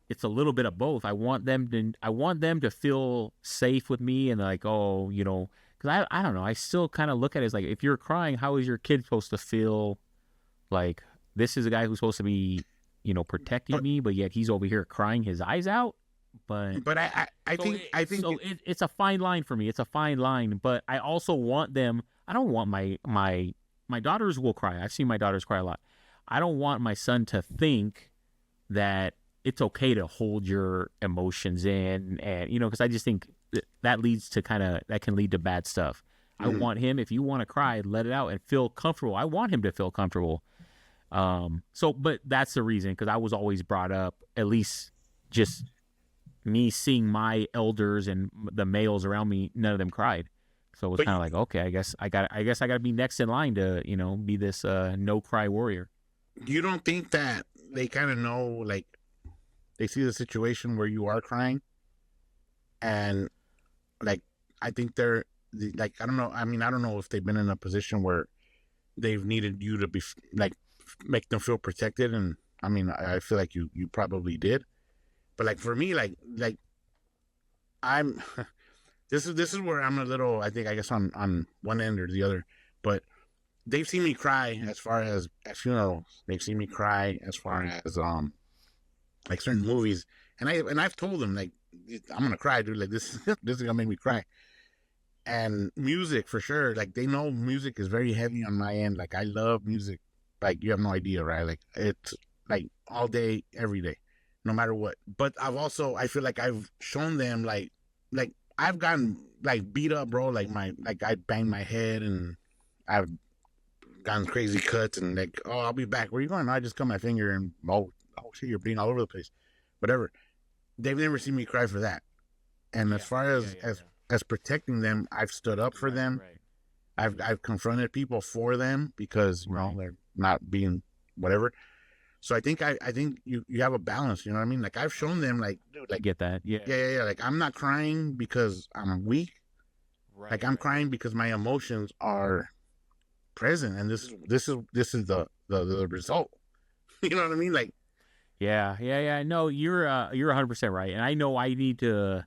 It's a little bit of both. I want them to feel safe with me and like, oh, because I don't know. I still kind of look at it as like, if you're crying, how is your kid supposed to feel like this is a guy who's supposed to be, protecting me, but yet he's over here crying his eyes out? But I think so it's a fine line for me. It's a fine line, but I also want them. I don't want my daughters will cry. I've seen my daughters cry a lot. I don't want my son to think that it's okay to hold your emotions in, and because I just think that leads to that can lead to bad stuff. I want him, if you want to cry, let it out and feel comfortable. I want him to feel comfortable. But that's the reason, because I was always brought up, at least just me seeing my elders and the males around me, none of them cried. So it was kind of like, okay, I guess I got to be next in line to, be this no cry warrior. You don't think that they kind of know, like, they see the situation where you are crying, and like, I think they're like, I don't know. I mean, I don't know if they've been in a position where they've needed you to be like, make them feel protected. And I mean, I feel like you probably did, but like for me, like I'm, this is where I'm a little, I guess on one end or the other, but they've seen me cry as far as at funerals. They've seen me cry as far as, like certain movies. And I've told them, like, I'm gonna cry, dude. Like, this is gonna make me cry. And music, for sure. Like, they know music is very heavy on my end. Like, I love music. Like, you have no idea, right? Like, it's like all day, every day, no matter what. But I feel like I've shown them, like I've gotten like beat up, bro. Like I banged my head and I've gotten crazy cuts and like, oh, I'll be back. Where you going? I just cut my finger and oh shit, you're bleeding all over the place. Whatever. They've never seen me cry for that. And as far as protecting them, I've stood up for them. Right. I've confronted people for them because you know they're not being whatever. So I think you have a balance. You know what I mean? Like I've shown them, like, dude, I like get that. Yeah. yeah. Like I'm not crying because I'm weak. Right. Like I'm crying because my emotions are present, and this is the result. You know what I mean? Like Yeah. No, you're 100% right, and I know I need to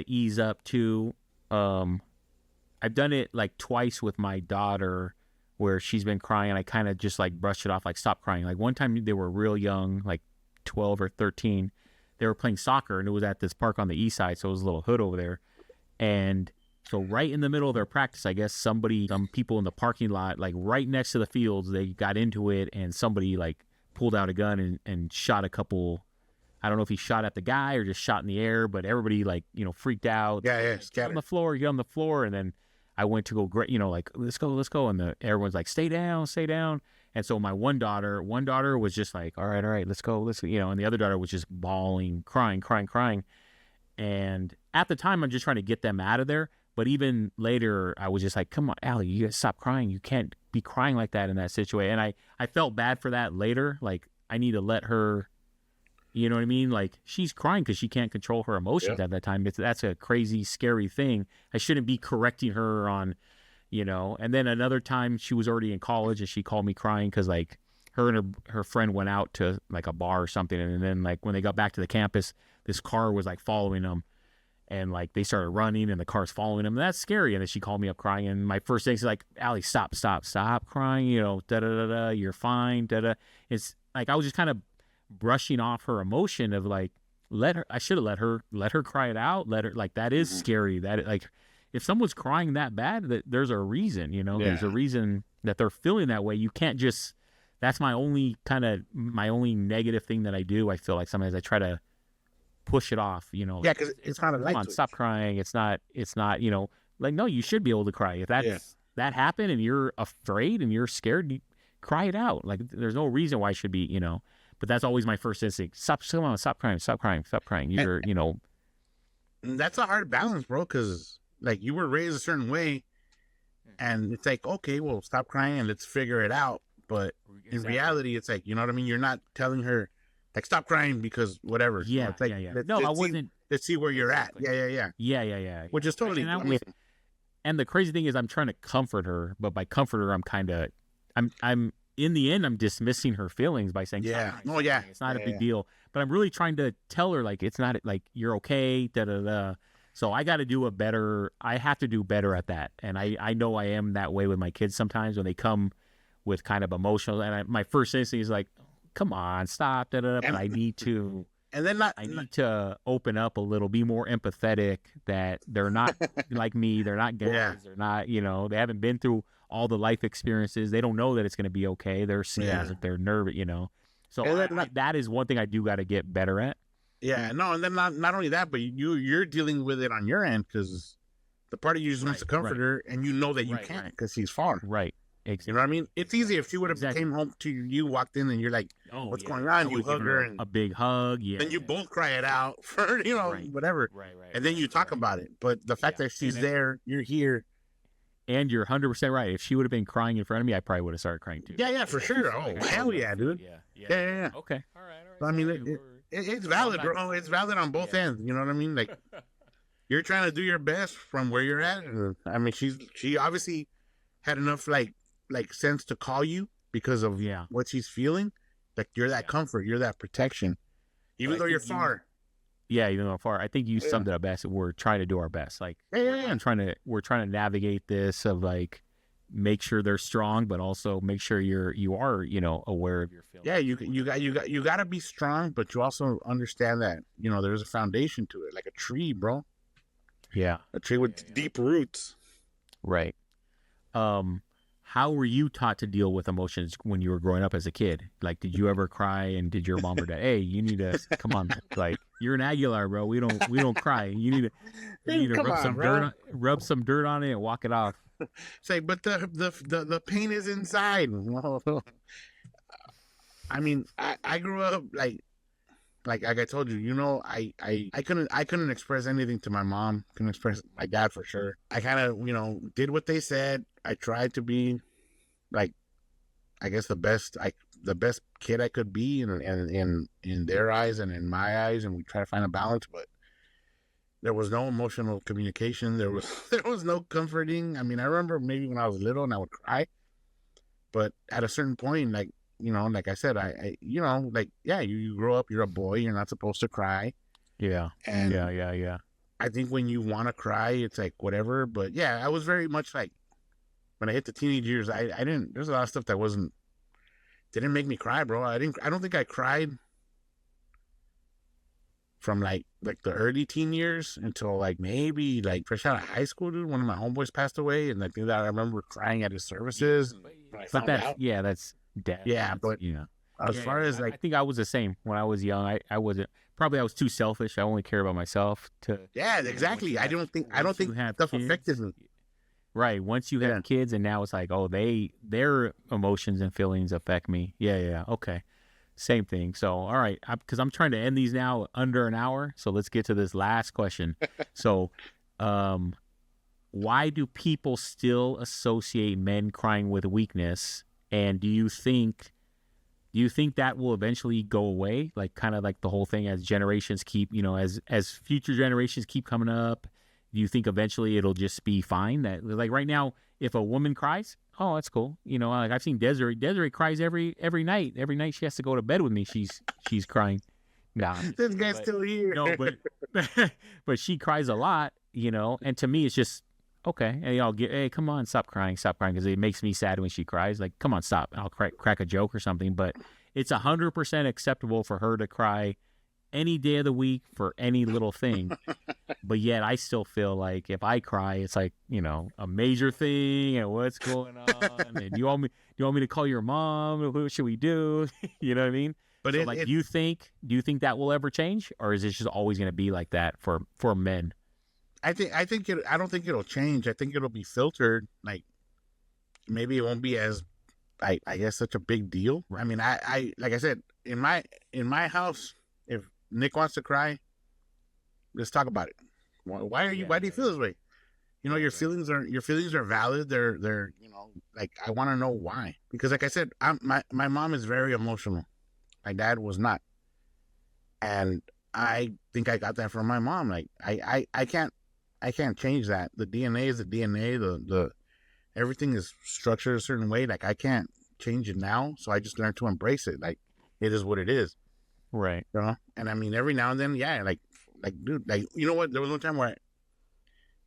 ease up too. I've done it like twice with my daughter, where she's been crying, and I kind of just like brushed it off, like stop crying. Like one time they were real young, like 12 or 13. They were playing soccer, and it was at this park on the east side, so it was a little hood over there. And so right in the middle of their practice, I guess some people in the parking lot, like right next to the fields, they got into it, and somebody like pulled out a gun and shot a couple. I don't know if he shot at the guy or just shot in the air, but everybody like, freaked out. yeah, Like, get on the floor. And then I went to go, like, let's go. And everyone's like, stay down. And so my one daughter was just like, all right, let's go. And the other daughter was just bawling, crying. And at the time, I'm just trying to get them out of there. But even later, I was just like, come on, Allie, you gotta stop crying. You can't be crying like that in that situation. And I felt bad for that later. Like, I need to let her, you know what I mean? Like, she's crying because she can't control her emotions at that time. That's a crazy, scary thing. I shouldn't be correcting her on, And then another time, she was already in college, and she called me crying because, like, her and her friend went out to, like, a bar or something. And then, like, when they got back to the campus, this car was, like, following them. And like they started running, and the car's following them. And that's scary. And then she called me up crying. And my first thing is like, Allie, stop crying. You're fine. It's like I was just kind of brushing off her emotion of like, I should have let her cry it out. Like that is scary. That like, if someone's crying that bad, that there's a reason. There's a reason that they're feeling that way. You can't just. That's my only negative thing that I do. I feel like sometimes I try to push it off, Yeah, because it's not a light switch. Stop crying. It's not, like, no, you should be able to cry. If that happened and you're afraid and you're scared, you cry it out. Like, there's no reason why I should be, but that's always my first instinct. Stop crying. You're, That's a hard balance, bro, because, like, you were raised a certain way, and it's like, okay, well, stop crying and let's figure it out. But in reality, it's like, you know what I mean? You're not telling her, like, stop crying because whatever. Yeah, like, I wasn't. Let's see where you're at. Yeah. Which is totally. And the crazy thing is, I'm trying to comfort her, but by comfort her, I'm in the end, I'm dismissing her feelings by saying, it's not a big deal. But I'm really trying to tell her, like, it's not like you're okay. So I got to do I have to do better at that. And I know I am that way with my kids sometimes when they come with kind of emotional. And my first instinct is like, come on, stop, But I need to, I need to open up a little, be more empathetic. That they're not like me, they're not guys, they're not, they haven't been through all the life experiences. They don't know that it's going to be okay. They're scared, they're nervous, So that is one thing I do got to get better at. Yeah, no, and then not only that, but you're dealing with it on your end because the part of you just wants to comfort her, and you know that you can't because he's far. Right. Exactly. You know what I mean? It's easy if she would have came home to you, walked in, and you're like, what's going on? You hug her. And a big hug. Yeah. Then you both cry it out for, whatever. Right. And then you talk about it. But the fact that she's there, you're here. And you're 100% right. If she would have been crying in front of me, I probably would have started crying too. Yeah, for sure. Oh, hell yeah, dude. Yeah. Okay. All right. So, I mean, it's valid, bro. It's valid on both ends. You know what I mean? Like, you're trying to do your best from where you're at. I mean, she obviously had enough, like sense to call you because of what she's feeling. Like, you're that comfort, you're that protection, even though you're far. Even though I'm far. I think you summed it up best. We're trying to do our best. Like, we're trying to navigate this of like, make sure they're strong, but also make sure you are aware of your feelings. Yeah, you got to be strong, but you also understand that there's a foundation to it, like a tree, bro. Yeah, a tree with deep roots. Right. How were you taught to deal with emotions when you were growing up as a kid? Like, did you ever cry, and did your mom or dad, hey, you need to come on, like, you're an Aguilar, bro. We don't cry. You need to rub some dirt on it and walk it off. Say, but the pain is inside. I mean, I grew up like like I told you, I couldn't express anything to my mom. Couldn't express my dad for sure. I kind of, did what they said. I tried to be like, I guess the best kid I could be in their eyes and in my eyes, and we try to find a balance. But there was no emotional communication. There was there was no comforting. I mean, I remember maybe when I was little and I would cry, but at a certain point, like, like I said, like, yeah, you grow up, you're a boy, you're not supposed to cry. Yeah. And Yeah. I think when you want to cry, it's like whatever. But yeah, I was very much like, when I hit the teenage years, I didn't, there's a lot of stuff that didn't make me cry, bro. I don't think I cried from like the early teen years until like maybe like fresh out of high school, dude. One of my homeboys passed away, and I think that I remember crying at his services. But that's death. Yeah, but as far as like, I think I was the same when I was young. I wasn't, probably I was too selfish. I only care about myself. Yeah, exactly. I don't think stuff affected me. Right. Once you have kids, and now it's like, oh, their emotions and feelings affect me. Yeah. Okay. Same thing. So, all right, because I'm trying to end these now under an hour. So let's get to this last question. So, why do people still associate men crying with weakness? And do you think that will eventually go away? Like, kind of like the whole thing as generations keep, as future generations keep coming up, do you think eventually it'll just be fine? That, like, right now, if a woman cries, oh, that's cool. Like, I've seen Desiree. Desiree cries every night. Every night she has to go to bed with me. She's crying. Nah, this guy's still here. No, but she cries a lot. And to me, it's just okay. And I'll get, hey, come on, stop crying, because it makes me sad when she cries. Like, come on, stop. I'll crack a joke or something. But it's 100% acceptable for her to cry any day of the week for any little thing. But yet I still feel like if I cry, it's like, a major thing, and what's going on, and you want me to call your mom? What should we do? You know what I mean? But so, do you think that will ever change, or is it just always going to be like that for men? I don't think it'll change. I think it'll be filtered. Like, maybe it won't be as, I guess, such a big deal. I mean, I like I said, in my house, if Nick wants to cry, let's talk about it. Why do you feel this way? Your feelings are valid. They're like, I want to know why. Because like I said, my mom is very emotional. My dad was not. And I think I got that from my mom. Like, I can't change that. The DNA is the DNA. The everything is structured a certain way. Like, I can't change it now. So I just learned to embrace it. Like, it is what it is. Right. And I mean, every now and then, yeah, like, dude, like, you know what? There was one time where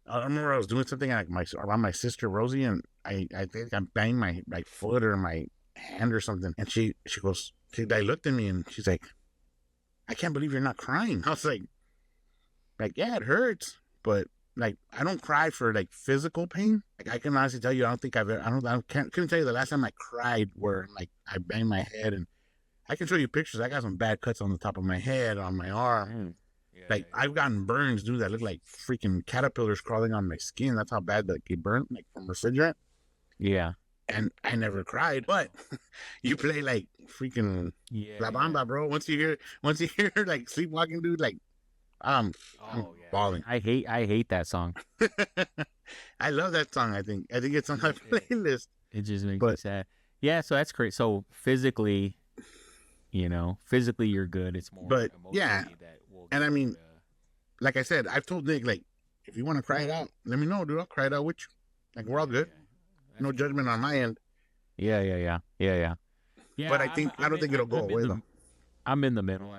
I remember I was doing something like around my sister Rosie, and I think I banged my foot or my hand or something, and she looked at me and she's like, I can't believe you're not crying. I was like, yeah, it hurts, but like, I don't cry for like physical pain. Like, I can honestly tell you, I couldn't tell you the last time I cried where like I banged my head. And I can show you pictures. I got some bad cuts on the top of my head, on my arm. I've gotten burns, dude, that look like freaking caterpillars crawling on my skin. That's how bad that it burned, like from refrigerant. Yeah. And I never cried, but you play like freaking La Bamba, bro. Once you hear like Sleepwalking, dude, like I'm bawling. I hate that song. I love that song. I think it's on my playlist. It just makes me sad. Yeah, so that's great. So physically you're good. It's more, but yeah. And I mean, like I said, I've told Nick, like, if you want to cry it out, let me know, dude. I'll cry it out with you. Like, we're all good. No judgment on my end. Yeah. But I don't think it'll go away, though. I'm in the middle.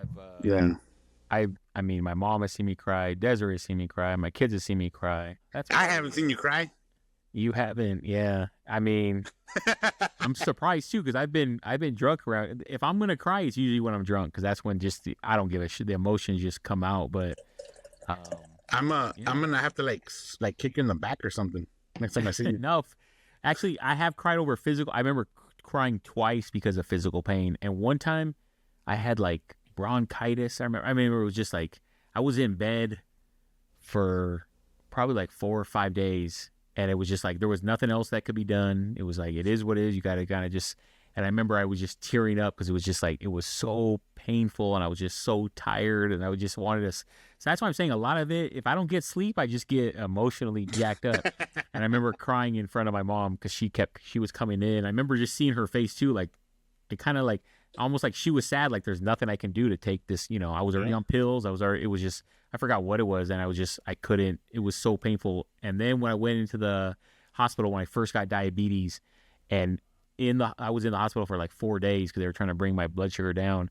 I mean, my mom has seen me cry. Desiree has seen me cry. My kids have seen me cry. I haven't seen you cry. You haven't, yeah. I mean, I'm surprised too, because I've been drunk around. If I'm gonna cry, it's usually when I'm drunk, because that's when I don't give a shit. The emotions just come out. But I'm gonna have to like kick you in the back or something next time I see you. No, actually, I have cried over physical. I remember crying twice because of physical pain, and one time I had like bronchitis. I remember it was just like I was in bed for probably like 4 or 5 days. And it was just like, there was nothing else that could be done. It was like, it is what it is. You got to kind of just, And I remember I was just tearing up because it was just like, it was so painful and I was just so tired and I would just wanted to. So that's why I'm saying a lot of it, if I don't get sleep, I just get emotionally jacked up. And I remember crying in front of my mom because she was coming in. I remember just seeing her face too. Like, it kind of like, almost like she was sad. Like there's nothing I can do to take this, I was already on pills. It was just, I forgot what it was. And I couldn't, it was so painful. And then when I went into the hospital, when I first got diabetes and I was in the hospital for like 4 days because they were trying to bring my blood sugar down,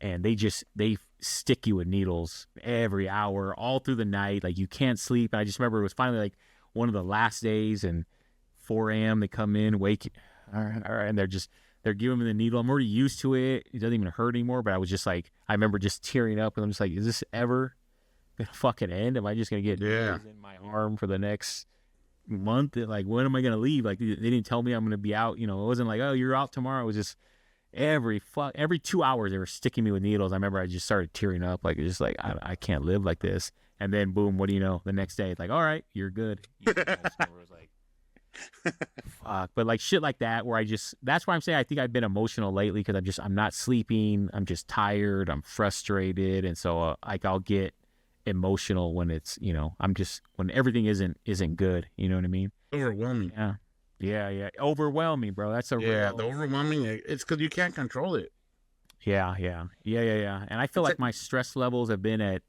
and they stick you with needles every hour all through the night. Like you can't sleep. And I just remember it was finally like one of the last days, and 4 a.m. they come in, wake, all right, and they're giving me the needle. I'm already used to it. It doesn't even hurt anymore. But I was just like, I remember just tearing up, and I'm just like, is this ever gonna fucking end? Am I just gonna get needles in my arm for the next month? Like, when am I gonna leave? Like, they didn't tell me I'm gonna be out. It wasn't like, oh, you're out tomorrow. It was just every 2 hours they were sticking me with needles. I remember I just started tearing up. Like, it's just like, I can't live like this. And then boom, what do you know? The next day, it's like, all right, you're good. So it was like, fuck. But like shit like that, where that's why I'm saying I think I've been emotional lately, because I'm not sleeping. I'm just tired. I'm frustrated, and so like I'll get emotional when it's when everything isn't good. You know what I mean? Overwhelming. Yeah. Overwhelming, bro. That's the overwhelming. It's because you can't control it. Yeah. And I feel like my stress levels have been at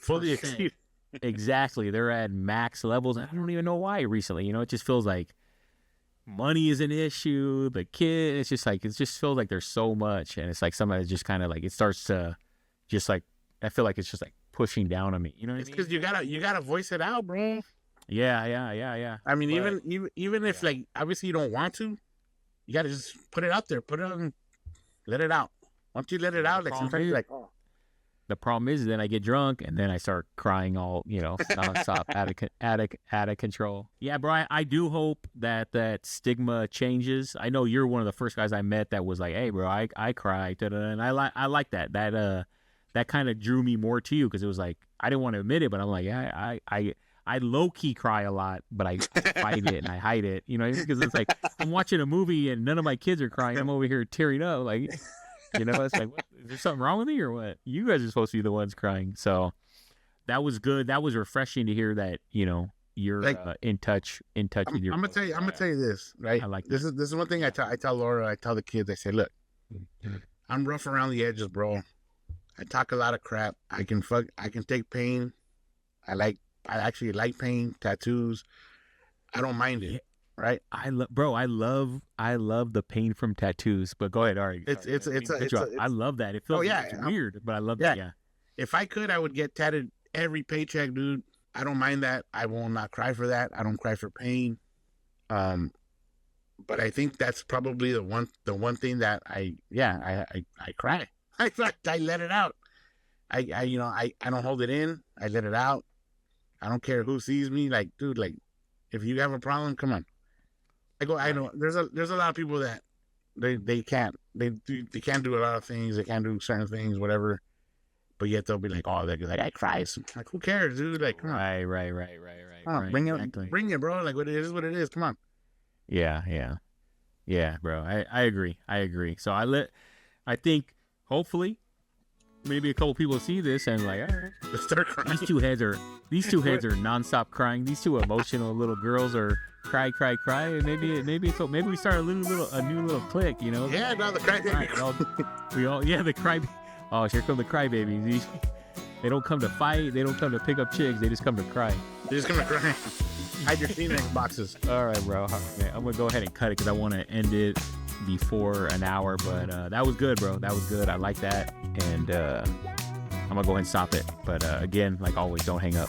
fully exceeded. Exactly. They're at max levels. I don't even know why recently. It just feels like money is an issue. The kid, it just feels like there's so much. And it's like somebody just kind of like, it starts to just like, I feel like it's just like pushing down on me. You know what I mean? It's because you gotta voice it out, bro. Yeah. I mean, even if like, obviously you don't want to, you gotta just put it out there. Put it on, let it out. Once you let it out, like sometimes you're like, oh. The problem is then I get drunk and then I start crying all, nonstop, out of control. Yeah, bro, I do hope that stigma changes. I know you're one of the first guys I met that was like, hey, bro, I cry. And I like that. That kind of drew me more to you, because it was like, I didn't want to admit it, but I'm like, yeah, I low-key cry a lot, but I fight it and I hide it, because it's like, I'm watching a movie and none of my kids are crying. I'm over here tearing up, like... it's like, what, is there something wrong with me or what? You guys are supposed to be the ones crying. So that was good. That was refreshing to hear that, you're like, in touch with your. I'm gonna tell you this, right? I like this is one thing I tell Laura. I tell the kids. I say, look, I'm rough around the edges, bro. I talk a lot of crap. I can take pain. I actually like pain, tattoos. I don't mind it. Right, I love the pain from tattoos. But go ahead, Ari. I love that. It feels it's weird, but I love that. Yeah. If I could, I would get tatted every paycheck, dude. I don't mind that. I will not cry for that. I don't cry for pain. But I think that's probably the one thing that I cry. I let it out. I don't hold it in. I let it out. I don't care who sees me. Like, dude, like, if you have a problem, come on. I know there's a lot of people that they can't do a lot of things. They can't do certain things, whatever. But yet they'll be like, oh, they're like, I cry. Like, who cares, dude? Like, come on. Right. Come on, bring it, bro. Like, it is what it is. Come on. Yeah, bro. I agree. So I think hopefully maybe a couple people see this and like, all right, let's start crying. These two heads are nonstop crying. These two emotional little girls are cry. And maybe we start a new little clique, Yeah, no, the cry baby. The cry. Oh, here come the cry babies. They don't come to fight. They don't come to pick up chicks. They just come to cry. Hide your Kleenex boxes. All right, bro. Okay, I'm gonna go ahead and cut it because I want to end it before an hour. But that was good, bro. That was good. I like that, and I'm gonna go ahead and stop it. But again, like always, don't hang up.